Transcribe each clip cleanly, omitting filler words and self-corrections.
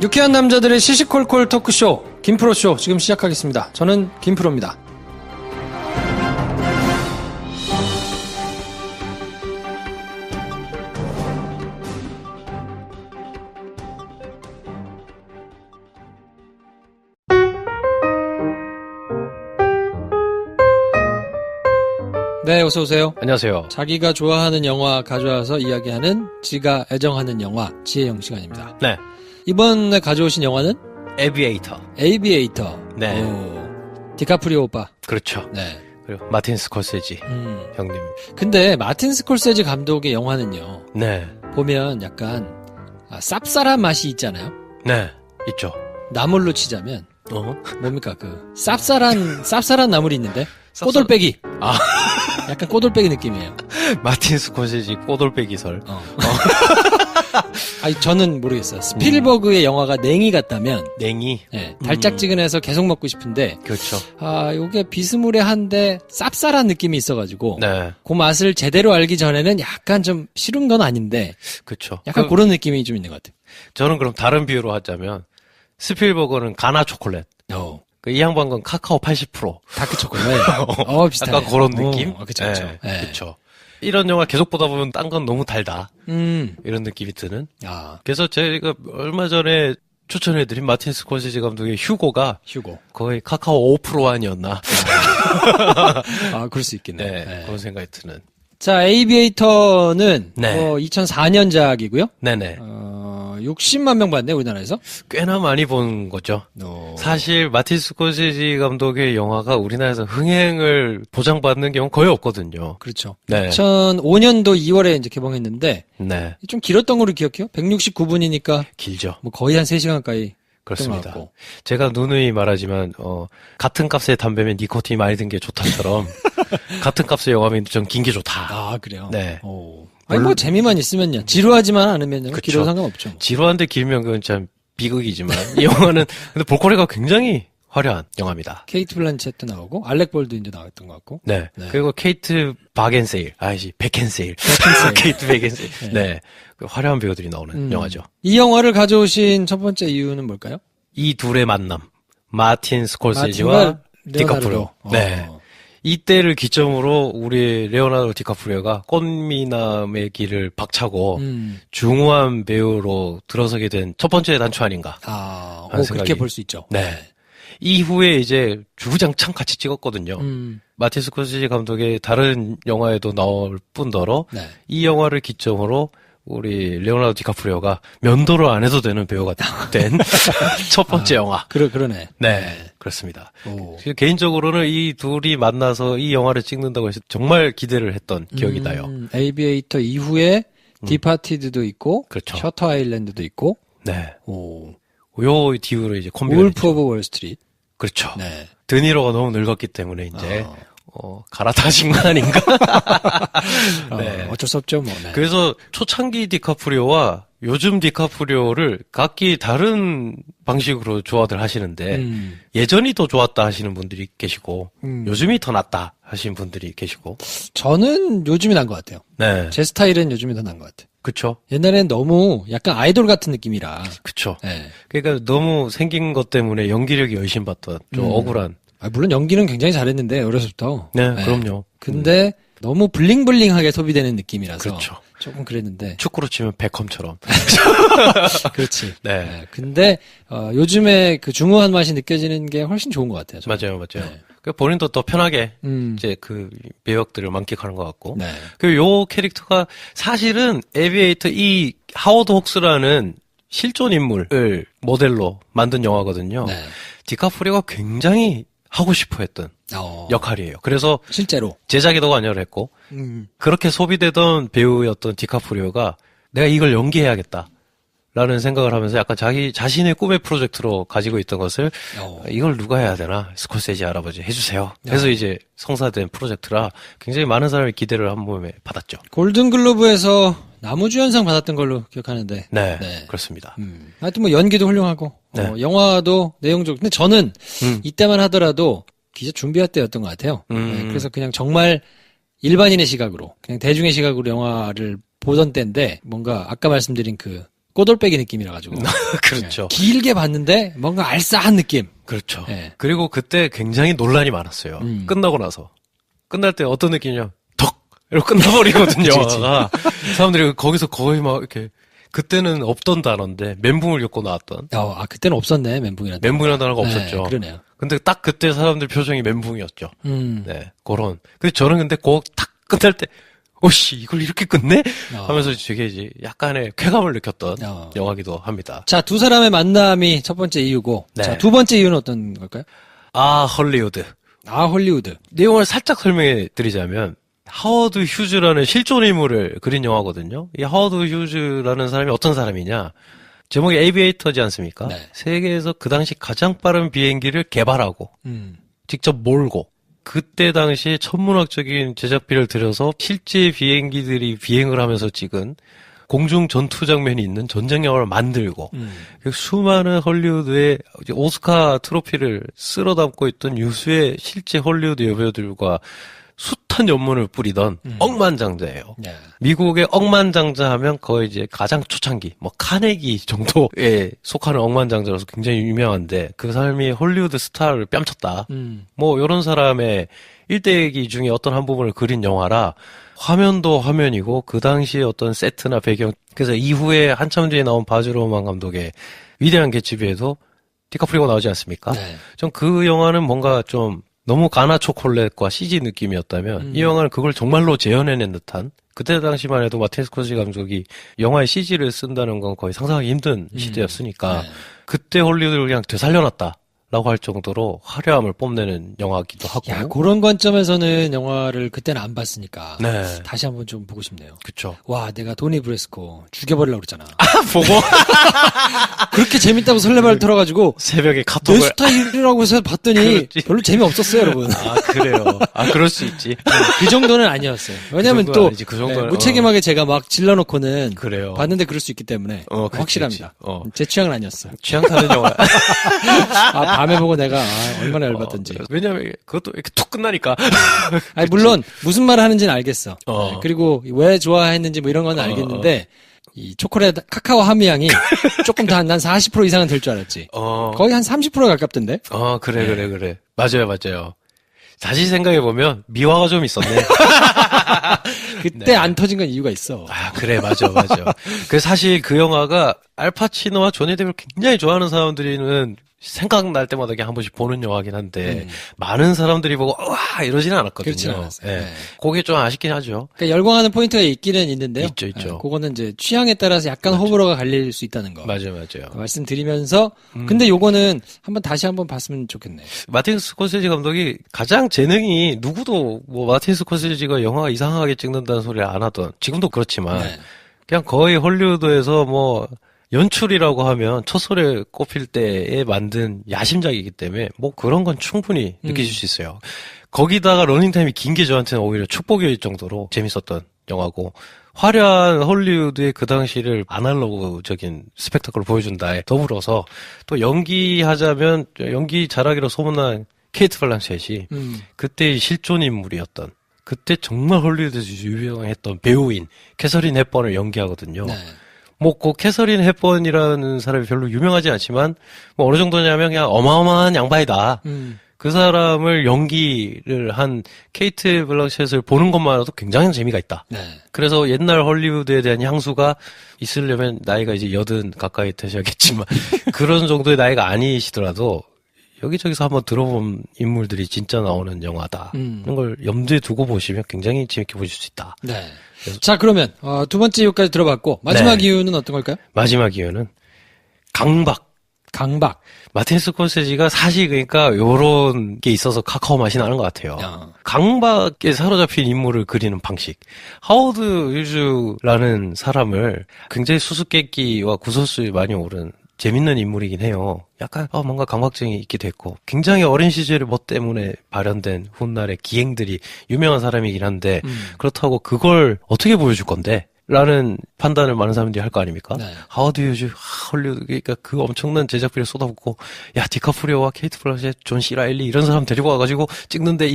유쾌한 남자들의 시시콜콜 토크쇼 김프로쇼 지금 시작하겠습니다. 저는 김프로입니다. 네, 어서오세요. 안녕하세요. 자기가 좋아하는 영화 가져와서 이야기하는 지가 애정하는 영화 지혜영 시간입니다. 네. 이번에 가져오신 영화는? 에비에이터. 에이비에이터. 네. 디카프리오 오빠. 그렇죠. 네. 그리고 마틴 스콜세지 형님. 근데 마틴 스콜세지 감독의 영화는요. 네. 보면 약간 쌉쌀한 맛이 있잖아요. 네. 있죠. 나물로 치자면 뭡니까 그 쌉쌀한 나물이 있는데 꼬돌빼기. 약간 꼬돌빼기 느낌이에요. 마틴 스콜세지 꼬돌빼기설. 아니 저는 모르겠어요. 스필버그의 영화가 냉이 같다면 냉이. 네, 달짝지근해서 계속 먹고 싶은데 그렇죠. 요게 비스무리한데 쌉쌀한 느낌이 있어가지고 네. 그 맛을 제대로 알기 전에는 약간 좀 싫은 건 아닌데 그렇죠. 약간 그런 느낌이 좀 있는 것 같아요. 저는 그럼 다른 비유로 하자면 스필버거는 가나 초콜릿. 이 양반 건 카카오 80%. 다크 초콜릿. 비슷하네. 약간 그런 느낌? 그쵸. 네. 네. 그렇죠. 이런 영화 계속 보다 보면 딴 건 너무 달다. 이런 느낌이 드는. 그래서 제가 얼마 전에 추천해드린 마틴 스콜세지 감독의 휴고. 거의 카카오 5% 아니었나. 그럴 수 있겠네. 네. 그런 생각이 드는. 자, 에이비에이터는 네. 2004년작이고요. 네네. 60만 명 봤네, 우리나라에서. 꽤나 많이 본 거죠. 사실 마틴 스콜세지 감독의 영화가 우리나라에서 흥행을 보장받는 경우는 거의 없거든요. 그렇죠. 네. 2005년도 2월에 이제 개봉했는데 네. 좀 길었던 걸로 기억해요. 169분이니까 길죠. 뭐 거의 한 3시간 가까이. 그렇습니다. 제가 누누이 말하지만 같은 값의 담배면 니코틴이 많이 든 게 좋다처럼 같은 값의 영화면 좀 긴 게 좋다. 그래요? 네. 아니 뭐 재미만 있으면요. 지루하지만 않으면요. 길어도 상관없죠. 지루한데 길면 그건 참 비극이지만 이 영화는 근데 볼거리가 굉장히 화려한 영화입니다. 케이트 블란쳇도 나오고 알렉 볼드윈도 나왔던 것 같고. 네. 그리고 케이트 바겐세일, 베켄세일. 케이트 베켄세일. 네. 그 화려한 배우들이 나오는 영화죠. 이 영화를 가져오신 첫 번째 이유는 뭘까요? 이 둘의 만남. 마틴 스콜세지와 디카프리오. 네. 이때를 기점으로 우리 레오나르도 디카프리오가 꽃미남의 길을 박차고 중후한 배우로 들어서게 된 첫 번째 단추 아닌가. 그렇게 볼 수 있죠. 네. 이후에 이제 주구장창 같이 찍었거든요. 마틴 스콜세지 감독의 다른 영화에도 나올 뿐더러 이 영화를 기점으로 우리 레오나르도 디카프리오가 면도를 안 해도 되는 배우가 된 첫 번째 영화. 그러네. 네, 그렇습니다. 개인적으로는 이 둘이 만나서 이 영화를 찍는다고 해서 정말 기대를 했던 기억이 나요. 에이비에이터 이후에 디파티드도 있고, 그렇죠. 셔터 아일랜드도 있고, 네. 요 뒤로 이제 콤비가 울프 오브 월스트리트. 그렇죠. 네. 드니로가 너무 늙었기 때문에 이제 갈아타신 거 아닌가? 네. 어쩔 수 없죠, 뭐. 네. 그래서 초창기 디카프리오와 요즘 디카프리오를 각기 다른 방식으로 조화들 하시는데, 예전이 더 좋았다 하시는 분들이 계시고, 요즘이 더 낫다 하시는 분들이 계시고. 저는 요즘이 난 것 같아요. 네. 제 스타일은 요즘이 더 난 것 같아요. 그쵸. 옛날엔 너무 약간 아이돌 같은 느낌이라. 그쵸. 네. 그러니까 너무 생긴 것 때문에 연기력이 의심받던 좀 억울한. 물론 연기는 굉장히 잘했는데, 어려서부터. 네, 그럼요. 근데 너무 블링블링하게 소비되는 느낌이라서. 그렇죠. 조금 그랬는데. 축구로 치면 베컴처럼. 그렇지. 네. 근데, 요즘에 그 중후한 맛이 느껴지는 게 훨씬 좋은 것 같아요. 맞아요. 네. 그 본인도 더 편하게, 이제 그 배역들을 만끽하는 것 같고. 네. 그리고 요 캐릭터가 사실은 에비에이터 이 하워드 혹스라는 실존 인물을 모델로 만든 영화거든요. 네. 디카프리오가 굉장히 하고 싶어 했던 역할이에요. 그래서 실제로 제작에도 관여를 했고 그렇게 소비되던 배우였던 디카프리오가 내가 이걸 연기해야겠다 라는 생각을 하면서 약간 자기 자신의 꿈의 프로젝트로 가지고 있던 것을 이걸 누가 해야 되나 스콜세지 할아버지 해주세요. 그래서 이제 성사된 프로젝트라 굉장히 많은 사람이 기대를 한 몸에 받았죠. 골든글로브에서 나무주연상 받았던 걸로 기억하는데. 네. 그렇습니다. 하여튼 뭐 연기도 훌륭하고 영화도 내용적. 근데 저는 이때만 하더라도 기자 준비할 때였던 것 같아요. 네, 그래서 그냥 정말 일반인의 시각으로 그냥 대중의 시각으로 영화를 보던 때인데 뭔가 아까 말씀드린 그 꼬돌빼기 느낌이라 가지고. 그렇죠. 네. 길게 봤는데 뭔가 알싸한 느낌. 그렇죠. 네. 그리고 그때 굉장히 논란이 많았어요. 끝나고 나서. 끝날 때 어떤 느낌이냐? 덕! 이러고 끝나버리거든요. 영화가. 사람들이 거기서 거의 막 이렇게 그때는 없던 단어인데 멘붕을 겪고 나왔던. 그때는 없었네, 멘붕이라는 단어. 멘붕이라는 단어가 없었죠. 그러네요. 근데 딱 그때 사람들 표정이 멘붕이었죠. 네, 그런. 근데 저는 근데 딱 끝날 때, 오씨, 이걸 이렇게 끝내? 하면서 되게 이제 약간의 쾌감을 느꼈던 영화기도 합니다. 자, 두 사람의 만남이 첫 번째 이유고. 네. 자, 두 번째 이유는 어떤 걸까요? 헐리우드. 헐리우드. 내용을 살짝 설명해 드리자면, 하워드 휴즈라는 실존 인물을 그린 영화거든요. 이 하워드 휴즈라는 사람이 어떤 사람이냐? 제목이 에이비에이터지 않습니까? 네. 세계에서 그 당시 가장 빠른 비행기를 개발하고 직접 몰고 그때 당시에 천문학적인 제작비를 들여서 실제 비행기들이 비행을 하면서 찍은 공중 전투 장면이 있는 전쟁 영화를 만들고 수많은 헐리우드의 오스카 트로피를 쓸어 담고 있던 유수의 실제 헐리우드 여배우들과 숱한 연문을 뿌리던 억만장자예요. 네. 미국의 억만장자 하면 거의 이제 가장 초창기, 카네기 정도에 속하는 억만장자로서 굉장히 유명한데 그 사람이 헐리우드 스타를 뺨쳤다. 이런 사람의 일대기 중에 어떤 한 부분을 그린 영화라 화면도 화면이고 그 당시에 어떤 세트나 배경 그래서 이후에 한참 뒤에 나온 바즈 루만 감독의 위대한 개츠비에도 디카프리오가 나오지 않습니까? 네. 좀 그 영화는 뭔가 좀 너무 가나 초콜릿과 CG 느낌이었다면 이 영화는 그걸 정말로 재현해낸 듯한 그때 당시만 해도 마틴 스코세지 감독이 영화에 CG를 쓴다는 건 거의 상상하기 힘든 시대였으니까 그때 헐리우드를 그냥 되살려놨다. 라고 할 정도로 화려함을 뽐내는 영화기도 하고. 야, 그런 관점에서는 영화를 그때는 안 봤으니까. 네. 다시 한번 좀 보고 싶네요. 그쵸. 와, 내가 도니 브레스코 죽여버리려고 그랬잖아. 보고? 그렇게 재밌다고 설레발을 털어가지고. 새벽에 카톡을. 내 스타일이라고 해서 봤더니 별로 재미없었어요, 여러분. 그래요. 그럴 수 있지. 그 정도는 아니었어요. 왜냐면 그 또. 아니지, 그 정도는, 무책임하게 제가 막 질러놓고는. 그래요. 봤는데 그럴 수 있기 때문에. 확실합니다. 제 취향은 아니었어요. 취향 타는 영화. 밤에 보고 내가 얼마나 열받던지. 왜냐면 그것도 이렇게 툭 끝나니까. 아니 물론 무슨 말을 하는지는 알겠어. 네, 그리고 왜 좋아했는지 이런 건 알겠는데 이 초콜릿 카카오 함유량이 조금 더 난 40% 이상은 될 줄 알았지. 거의 한 30%에 가깝던데. 그래. 맞아요. 다시 생각해보면 미화가 좀 있었네. 그때 안 터진 건 이유가 있어. 그래, 맞아. 사실 그 영화가 알파치노와 조니 뎁을 굉장히 좋아하는 사람들이는 생각날 때마다 그냥 한 번씩 보는 영화긴 한데 많은 사람들이 보고 와 이러지는 않았거든요. 그렇지는 않았어요. 네. 그게 좀 아쉽긴 하죠. 그러니까 열광하는 포인트가 있기는 있는데요. 있죠. 그거는 이제 취향에 따라서 약간 호불호가 갈릴 수 있다는 거. 맞아요. 말씀드리면서 근데 요거는 다시 한번 봤으면 좋겠네. 마틴 스코세지 감독이 가장 재능이 누구도 마틴 스코세지가 영화가 이상하게 찍는다는 소리를 안 하던 지금도 그렇지만 그냥 거의 헐리우드에서 연출이라고 하면 첫솔에 꼽힐 때에 만든 야심작이기 때문에 그런 건 충분히 느끼실 수 있어요. 거기다가 러닝타임이 긴 게 저한테는 오히려 축복일 정도로 재밌었던 영화고 화려한 헐리우드의 그 당시를 아날로그적인 스펙타클을 보여준다에 더불어서 또 연기하자면 연기 잘하기로 소문난 케이트 블랑쳇이 그때의 실존 인물이었던 그때 정말 헐리우드에서 유명했던 배우인 캐서린 헵번을 연기하거든요. 네. 그 캐서린 헵번이라는 사람이 별로 유명하지 않지만 어느 정도냐면 그냥 어마어마한 양반이다. 그 사람을 연기를 한 케이트 블랑쳇을 보는 것만으로도 굉장히 재미가 있다. 네. 그래서 옛날 헐리우드에 대한 향수가 있으려면 나이가 이제 80 가까이 되셔야겠지만 그런 정도의 나이가 아니시더라도 여기저기서 한번 들어본 인물들이 진짜 나오는 영화다. 이런 걸 염두에 두고 보시면 굉장히 재밌게 보실 수 있다. 네. 자, 그러면 두 번째 이유까지 들어봤고 마지막 이유는 어떤 걸까요? 마지막 이유는 강박. 마틴 스코세지가 사실 그러니까 요런 게 있어서 카카오 맛이 나는 것 같아요. 강박에 사로잡힌 인물을 그리는 방식. 하워드 휴즈라는 사람을 굉장히 수수께끼와 구설수에 많이 오른 재밌는 인물이긴 해요. 약간 뭔가 강박증이 있기도 했고 굉장히 어린 시절에 때문에 발현된 훗날의 기행들이 유명한 사람이긴 한데 그렇다고 그걸 어떻게 보여줄 건데? 라는 판단을 많은 사람들이 할 거 아닙니까? 네. 하워드 휴즈, 헐리우드, 그러니까 그 엄청난 제작비를 쏟아붓고, 디카프리오와 케이트 블랑쳇, 존 C. 라일리 이런 사람 데리고 와가지고 찍는데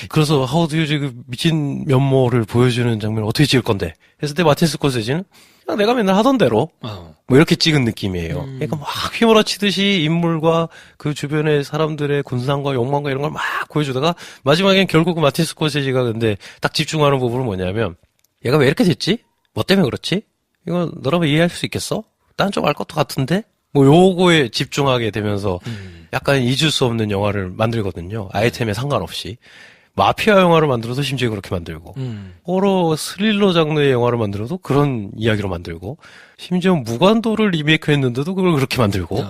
그래서 하워드 휴즈 그 미친 면모를 보여주는 장면을 어떻게 찍을 건데? 했을 때 마틴 스코세지는 그냥 내가 맨날 하던 대로 뭐 이렇게 찍은 느낌이에요. 그러니까 막 휘몰아치듯이 인물과 그 주변의 사람들의 군상과 욕망과 이런 걸 막 보여주다가 마지막엔 결국 마틴 스코세지가 근데 딱 집중하는 부분은 뭐냐면 얘가 왜 이렇게 됐지? 뭐 때문에 그렇지? 이거 너라면 이해할 수 있겠어? 난 좀 알 것도 같은데? 뭐 요거에 집중하게 되면서 약간 잊을 수 없는 영화를 만들거든요. 아이템에 상관없이. 마피아 영화를 만들어도 심지어 그렇게 만들고 호러 스릴러 장르의 영화를 만들어도 그런 이야기로 만들고 심지어 무간도를 리메이크했는데도 그걸 그렇게 만들고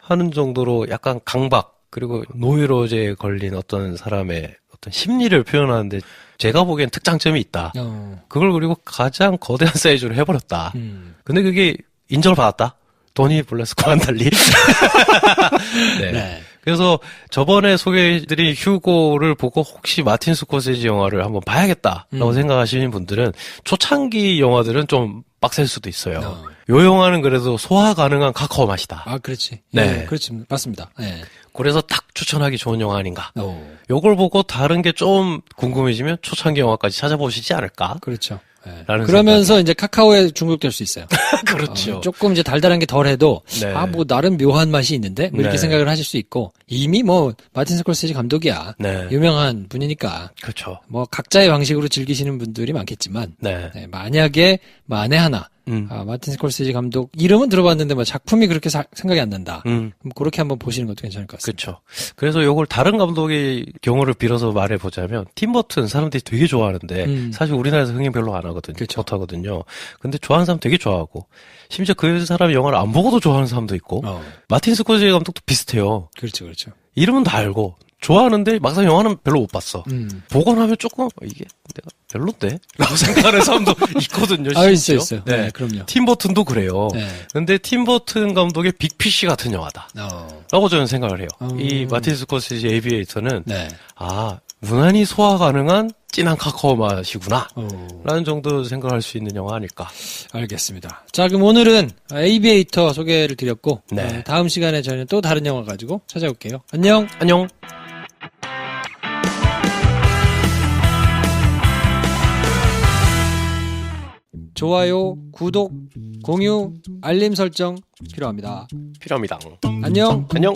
하는 정도로 약간 강박 그리고 노이로제에 걸린 어떤 사람의 어떤 심리를 표현하는데 제가 보기엔 특장점이 있다. 그걸 그리고 가장 거대한 사이즈로 해버렸다. 근데 그게 인정을 받았다. 도니 블레스코와는 달리. 네. 네. 그래서 저번에 소개해드린 휴고를 보고 혹시 마틴 스코세지 영화를 한번 봐야겠다라고 생각하시는 분들은 초창기 영화들은 좀 빡셀 수도 있어요. 요 영화는 그래도 소화 가능한 카카오 맛이다. 아, 그렇지. 네. 예, 그렇지. 맞습니다. 네. 그래서 딱 추천하기 좋은 영화 아닌가. 요걸 보고 다른 게 좀 궁금해지면 초창기 영화까지 찾아보시지 않을까. 그렇죠. 네. 그러면서 생각이. 이제 카카오에 중독될 수 있어요. 그렇죠. 조금 이제 달달한 게 덜해도 네. 뭐 나름 묘한 맛이 있는데 뭐 이렇게 네. 생각을 하실 수 있고 이미 뭐 마틴 스콜세지 감독이야. 네. 유명한 분이니까. 그렇죠. 뭐 각자의 방식으로 즐기시는 분들이 많겠지만 네. 네, 만약에 만에 하나 마틴 스콜세지 감독 이름은 들어봤는데 뭐 작품이 그렇게 생각이 안 난다. 그럼 그렇게 한번 보시는 것도 괜찮을 것 같습니다. 그렇죠. 그래서 요걸 다른 감독의 경우를 빌어서 말해보자면 팀 버튼 사람들이 되게 좋아하는데 사실 우리나라에서 흥행 별로 안 하거든요. 그렇죠. 못하거든요. 근데 좋아하는 사람 되게 좋아하고 심지어 그 사람이 영화를 안 보고도 좋아하는 사람도 있고 마틴 스코세지 감독도 비슷해요. 그렇죠. 그렇죠. 이름은 다 알고 좋아하는데 막상 영화는 별로 못 봤어. 보고 나면 조금 이게 내가 별론데? 라고 생각하는 사람도 있거든요. 아, 있어요. 네. 네, 그럼요. 팀 버튼도 그래요. 네. 근데 팀 버튼 감독의 빅피쉬 같은 영화다. 라고 저는 생각을 해요. 이 마틴 스코세지 에비에이터는 네. 무난히 소화 가능한 진한 카카오 맛이구나. 라는 정도 생각할 수 있는 영화 아닐까. 알겠습니다. 자, 그럼 오늘은 에이비에이터 소개를 드렸고 네. 다음 시간에 저희는 또 다른 영화 가지고 찾아올게요. 안녕. 안녕. 좋아요, 구독, 공유, 알림 설정 필요합니다. 필요합니다. 안녕. 안녕.